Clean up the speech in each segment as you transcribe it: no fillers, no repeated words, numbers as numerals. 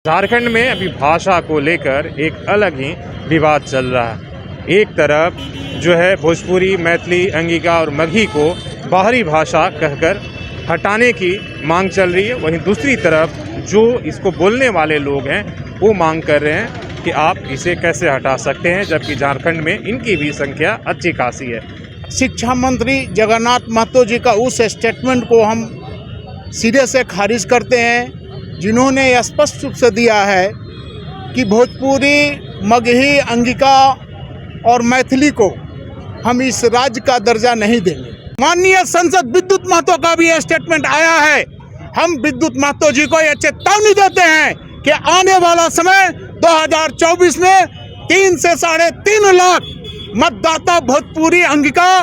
झारखंड में अभी भाषा को लेकर एक अलग ही विवाद चल रहा है। एक तरफ जो है भोजपुरी, मैथिली, अंगिका और मगही को बाहरी भाषा कहकर हटाने की मांग चल रही है। वहीं दूसरी तरफ जो इसको बोलने वाले लोग हैं वो मांग कर रहे हैं कि आप इसे कैसे हटा सकते हैं, जबकि झारखंड में इनकी भी संख्या अच्छी खासी है। शिक्षा मंत्री जगन्नाथ महतो जी का उस स्टेटमेंट को हम सिरे से खारिज करते हैं, जिन्होंने स्पष्ट रूप से दिया है कि भोजपुरी, मगही, अंगिका और मैथिली को हम इस राज्य का दर्जा नहीं देंगे। माननीय सांसद विद्युत महतो का भी यह स्टेटमेंट आया है। हम विद्युत महतो जी को यह चेतावनी देते हैं कि आने वाला समय 2024 में 3 से 3.5 लाख मतदाता भोजपुरी, अंगिका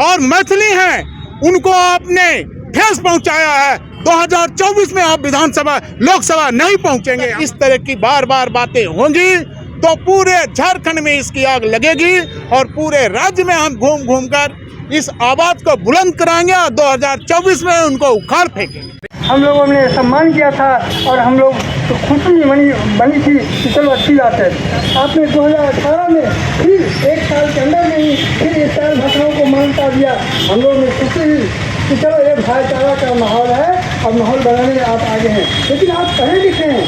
और मैथिली हैं, उनको आपने ठेस पहुंचाया है। 2024 में आप विधानसभा, लोकसभा नहीं पहुंचेंगे। इस तरह की बार बार बातें होंगी तो पूरे झारखंड में इसकी आग लगेगी और पूरे राज्य में हम घूम घूम कर इस आवाज को बुलंद कराएंगे और 2024 में उनको उखाड़ फेंकेंगे। हम लोगों ने सम्मान किया था और हम लोग तो खुशी बनी थी कि चलो अच्छी बात है। आपने 2018 में फिर 1 साल के अंदर में ही फिर इस चार भाषाओं को मान्यता दिया। हम लोग ने खुशी हुई कि चलो ये भाईचारा का माहौल है और माहौल बनाने में आप आगे हैं। लेकिन आप पढ़े लिखे हैं,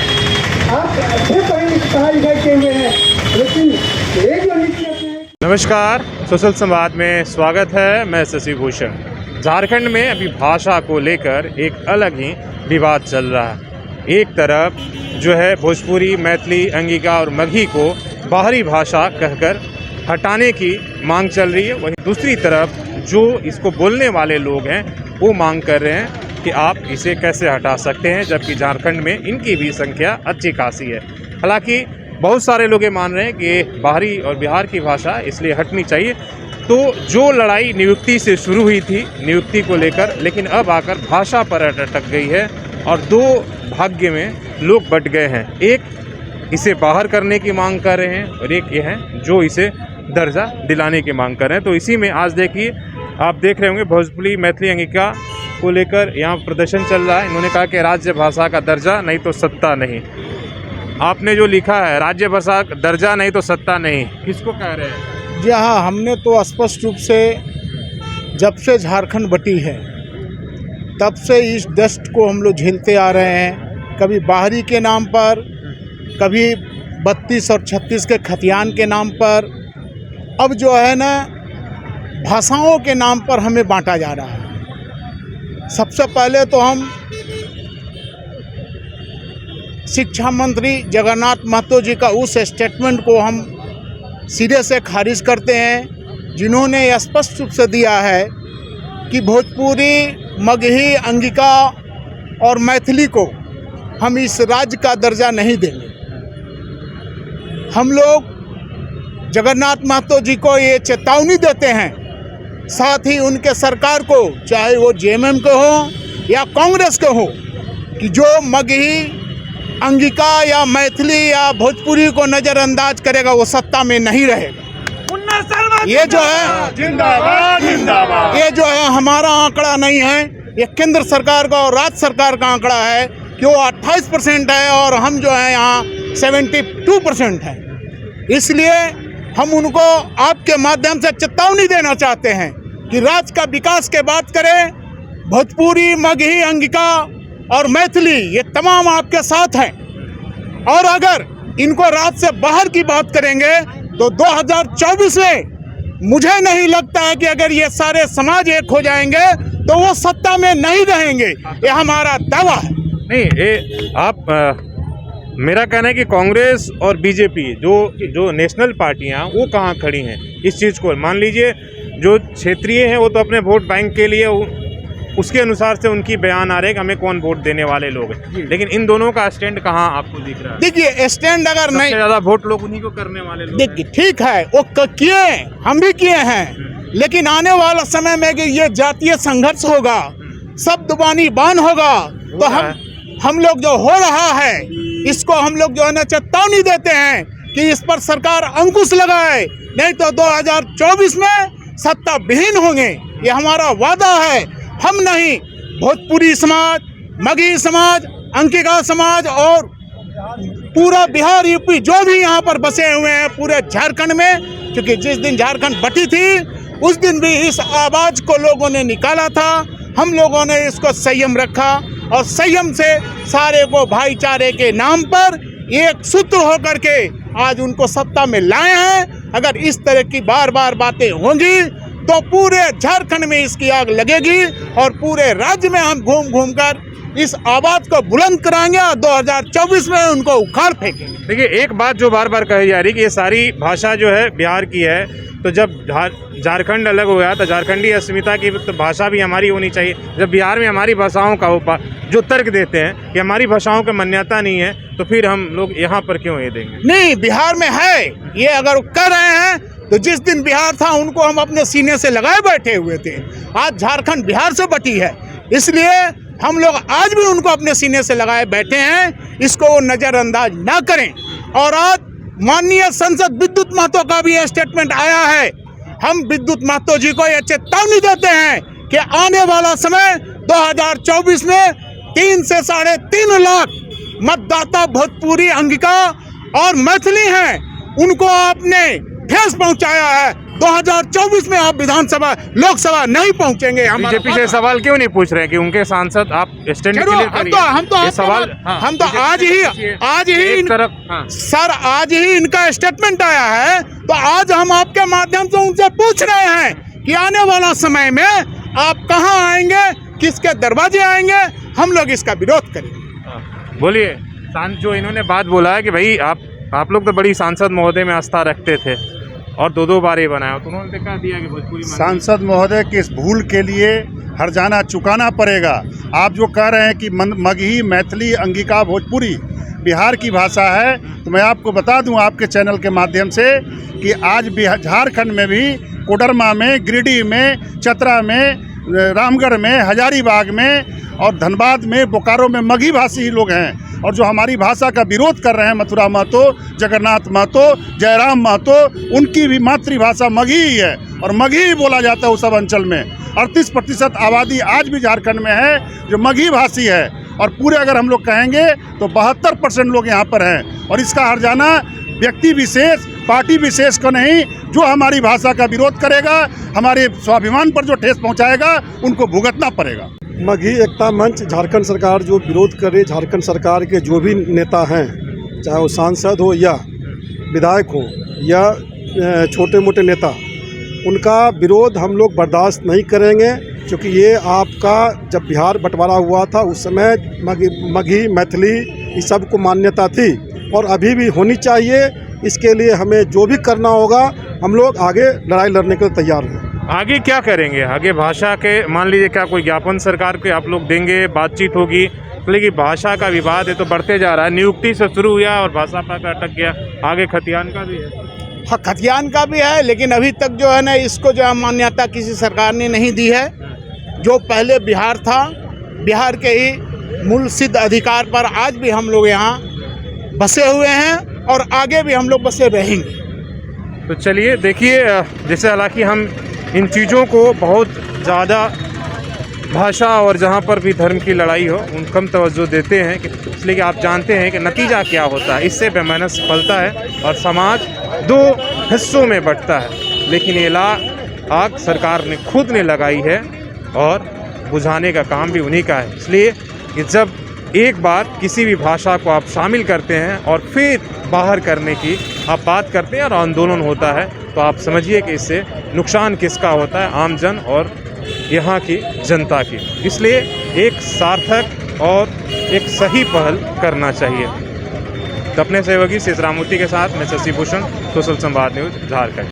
आप अच्छे पढ़ाई लिखाई किए हुए हैं, लेकिन एक जो नीति अपने। नमस्कार, सोशल संवाद में स्वागत है। मैं शशि भूषण। झारखंड में अभी भाषा को लेकर एक अलग ही विवाद चल रहा है। एक तरफ जो है भोजपुरी, मैथिली, अंगिका और मगही को बाहरी भाषा कहकर हटाने की मांग चल रही है। वहीं दूसरी तरफ जो इसको बोलने वाले लोग हैं वो मांग कर रहे हैं कि आप इसे कैसे हटा सकते हैं, जबकि झारखंड में इनकी भी संख्या अच्छी खासी है। हालांकि बहुत सारे लोग ये मान रहे हैं कि बाहरी और बिहार की भाषा इसलिए हटनी चाहिए। तो जो लड़ाई नियुक्ति से शुरू हुई थी, नियुक्ति को लेकर, लेकिन अब आकर भाषा पर अटक गई है और 2 भाग्य में लोग बट गए हैं। एक इसे बाहर करने की मांग कर रहे हैं और एक ये है जो इसे दर्जा दिलाने की मांग कर रहे हैं। तो इसी में आज देखिए, आप देख रहे होंगे भोजपुरी, मैथिली, अंगिका को लेकर यहाँ प्रदर्शन चल रहा है। इन्होंने कहा कि राज्य भाषा का दर्जा, नहीं तो सत्ता नहीं। आपने जो लिखा है राज्य भाषा का दर्जा नहीं तो सत्ता नहीं, किसको कह रहे हैं? जी हाँ, हमने तो स्पष्ट रूप से जब से झारखंड बटी है तब से इस दस्त को हम लोग झेलते आ रहे हैं। कभी बाहरी के नाम पर, कभी 32 और 36 के खतियान के नाम पर, अब जो है ना भाषाओं के नाम पर हमें बांटा जा रहा है। सबसे पहले तो हम शिक्षा मंत्री जगन्नाथ महतो जी का उस स्टेटमेंट को हम सिरे से खारिज करते हैं, जिन्होंने स्पष्ट रूप से दिया है कि भोजपुरी, मगही, अंगिका और मैथिली को हम इस राज्य का दर्जा नहीं देंगे। हम लोग जगन्नाथ महतो जी को ये चेतावनी देते हैं, साथ ही उनके सरकार को, चाहे वो जेएमएम के हो या कांग्रेस के हो, कि जो मगही, अंगिका या मैथिली या भोजपुरी को नज़रअंदाज करेगा वो सत्ता में नहीं रहेगा। ये जो है जिंदाबाद जिंदाबाद, ये जो है हमारा आंकड़ा नहीं है, ये केंद्र सरकार का और राज्य सरकार का आंकड़ा है कि वो 28% है और हम जो है यहाँ 72% है। इसलिए हम उनको आपके माध्यम से चेतावनी देना चाहते हैं कि राज्य का विकास के बात करें। भोजपुरी, मगही, अंगिका और मैथिली ये तमाम आपके साथ हैं, और अगर इनको राज्य से बाहर की बात करेंगे तो 2024 में मुझे नहीं लगता है कि अगर ये सारे समाज एक हो जाएंगे तो वो सत्ता में नहीं रहेंगे। ये हमारा दावा है। नहीं, ये आप मेरा कहना है कि कांग्रेस और बीजेपी जो नेशनल पार्टियां वो कहाँ खड़ी हैं इस चीज़ को। मान लीजिए जो क्षेत्रीय हैं वो तो अपने वोट बैंक के लिए उसके अनुसार से उनकी बयान आ रहे हैं कि हमें कौन वोट देने वाले लोग हैं, लेकिन इन दोनों का स्टैंड कहाँ आपको दिख रहा है? देखिए, स्टैंड अगर नहीं, ज़्यादा वोट लोग उन्हीं को करने वाले लोग। देखिए ठीक है, वो किए, हम भी किए हैं, लेकिन आने वाला समय में कि ये जातीय संघर्ष होगा, सब दुबानी बान होगा, तो हम लोग जो हो रहा है इसको हम लोग जो है ना चेतावनी देते हैं कि इस पर सरकार अंकुश लगाए, नहीं तो 2024 में सत्ता विहीन होंगे। ये हमारा वादा है। हम नहीं, भोजपुरी समाज, मगही समाज, अंगिका समाज और पूरा बिहार यूपी जो भी यहाँ पर बसे हुए हैं पूरे झारखंड में, क्योंकि जिस दिन झारखंड बटी थी उस दिन भी इस आवाज को लोगों ने निकाला था। हम लोगों ने इसको संयम रखा और संयम से सारे को भाईचारे के नाम पर एक सूत्र होकर के आज उनको सत्ता में लाए हैं। अगर इस तरह की बार बार बातें होंगी तो पूरे झारखंड में इसकी आग लगेगी और पूरे राज्य में हम घूम घूम कर इस आवाज को बुलंद कराएंगे और 2024 में उनको उखाड़ फेंकेंगे। देखिए, एक बात जो बार बार कही जा रही है कि ये सारी भाषा जो है बिहार की है, तो जब झारखंड अलग हो गया तो झारखंडी अस्मिता की तो भाषा भी हमारी होनी चाहिए। जब बिहार में हमारी भाषाओं का जो तर्क देते हैं कि हमारी भाषाओं की मान्यता नहीं है, तो फिर हम लोग यहाँ पर क्यों ये देंगे? नहीं, बिहार में है, ये अगर कर रहे हैं तो जिस दिन बिहार था उनको हम अपने सीने से लगाए बैठे हुए थे। आज झारखंड बिहार से बटी है, इसलिए हम लोग आज भी उनको अपने सीने से लगाए बैठे हैं। इसको वो नज़रअंदाज ना करें। और आज माननीय सांसद विद्युत महतो का भी स्टेटमेंट आया है। हम विद्युत महतो जी को ये चेतावनी देते हैं कि आने वाला समय 2024 में 3 से 3.5 लाख मतदाता भोजपुरी अंगिका और मैथिली हैं, उनको आपने ठेस पहुंचाया है। 2024 में आप विधानसभा लोकसभा नहीं पहुंचेंगे। बीजेपी से सवाल क्यों नहीं पूछ रहे कि उनके सांसद आप स्टैंड क्लियर करिए? हम तो आज ही सर आज ही इनका स्टेटमेंट आया है, तो आज हम आपके माध्यम से उनसे पूछ रहे हैं कि आने वाला समय में आप कहां आएंगे, किसके दरवाजे आएंगे, हम लोग इसका विरोध करेंगे। बोलिए, जो इन्होंने बात बोला है कि भाई आप लोग तो बड़ी सांसद महोदय में आस्था रखते थे और 2 बार ये बनाया, तो उन्होंने कहा दिया कि भोजपुरी सांसद महोदय के इस भूल के लिए हर्जाना चुकाना पड़ेगा। आप जो कह रहे हैं कि मगही, मैथिली, अंगिका, भोजपुरी बिहार की भाषा है, तो मैं आपको बता दूं आपके चैनल के माध्यम से कि आज झारखंड में भी कोडरमा में, गिरिडीह में, चतरा में, रामगढ़ में, हजारीबाग में और धनबाद में, बोकारो में मगही भाषी ही लोग हैं। और जो हमारी भाषा का विरोध कर रहे हैं मथुरा महतो, जगन्नाथ महतो, जयराम महतो, उनकी भी मातृभाषा मगही ही है और मगही ही बोला जाता है उस सब अंचल में। 38% आबादी आज भी झारखंड में है जो मगही भाषी है और पूरे अगर हम लोग कहेंगे तो 72% लोग यहाँ पर हैं। और इसका हर्जाना व्यक्ति विशेष, पार्टी विशेष को नहीं, जो हमारी भाषा का विरोध करेगा, हमारे स्वाभिमान पर जो ठेस पहुँचाएगा, उनको भुगतना पड़ेगा। मगही एकता मंच झारखंड सरकार जो विरोध करे, झारखंड सरकार के जो भी नेता हैं, चाहे वो सांसद हो या विधायक हो या छोटे मोटे नेता, उनका विरोध हम लोग बर्दाश्त नहीं करेंगे। क्योंकि ये आपका जब बिहार बंटवारा हुआ था उस समय मगही, मैथिली इस सब को मान्यता थी और अभी भी होनी चाहिए। इसके लिए हमें जो भी करना होगा हम लोग आगे लड़ाई लड़ने के लिए तैयार हैं। आगे क्या करेंगे? आगे भाषा के मान लीजिए क्या कोई ज्ञापन सरकार के आप लोग देंगे, बातचीत होगी? लेकिन भाषा का विवाद है तो बढ़ते जा रहा है, नियुक्ति से शुरू हुआ और भाषा पर अटक गया, आगे खतियान का भी है। हाँ, खतियान का भी है, लेकिन अभी तक जो है ना इसको जो है मान्यता किसी सरकार ने नहीं दी है। जो पहले बिहार था, बिहार के ही मूल सिद्ध अधिकार पर आज भी हम लोग यहाँ बसे हुए हैं और आगे भी हम लोग बसे रहेंगे। तो चलिए देखिए, जैसे हालांकि हम इन चीज़ों को बहुत ज़्यादा भाषा और जहाँ पर भी धर्म की लड़ाई हो उन कम तवज्जो देते हैं, इसलिए कि आप जानते हैं कि नतीजा क्या होता है। इससे बेमनस फलता है और समाज 2 हिस्सों में बंटता है। लेकिन ये आग सरकार ने खुद ने लगाई है और बुझाने का काम भी उन्हीं का है। इसलिए कि जब एक बार किसी भी भाषा को आप शामिल करते हैं और फिर बाहर करने की आप बात करते हैं और आंदोलन होता है, तो आप समझिए कि इससे नुकसान किसका होता है, आम जन और यहाँ की जनता की। इसलिए एक सार्थक और एक सही पहल करना चाहिए। तो अपने सहयोगी शेष रामूर्ति के साथ मैं शशि भूषण, सोशल संवाद न्यूज़ झारखंड।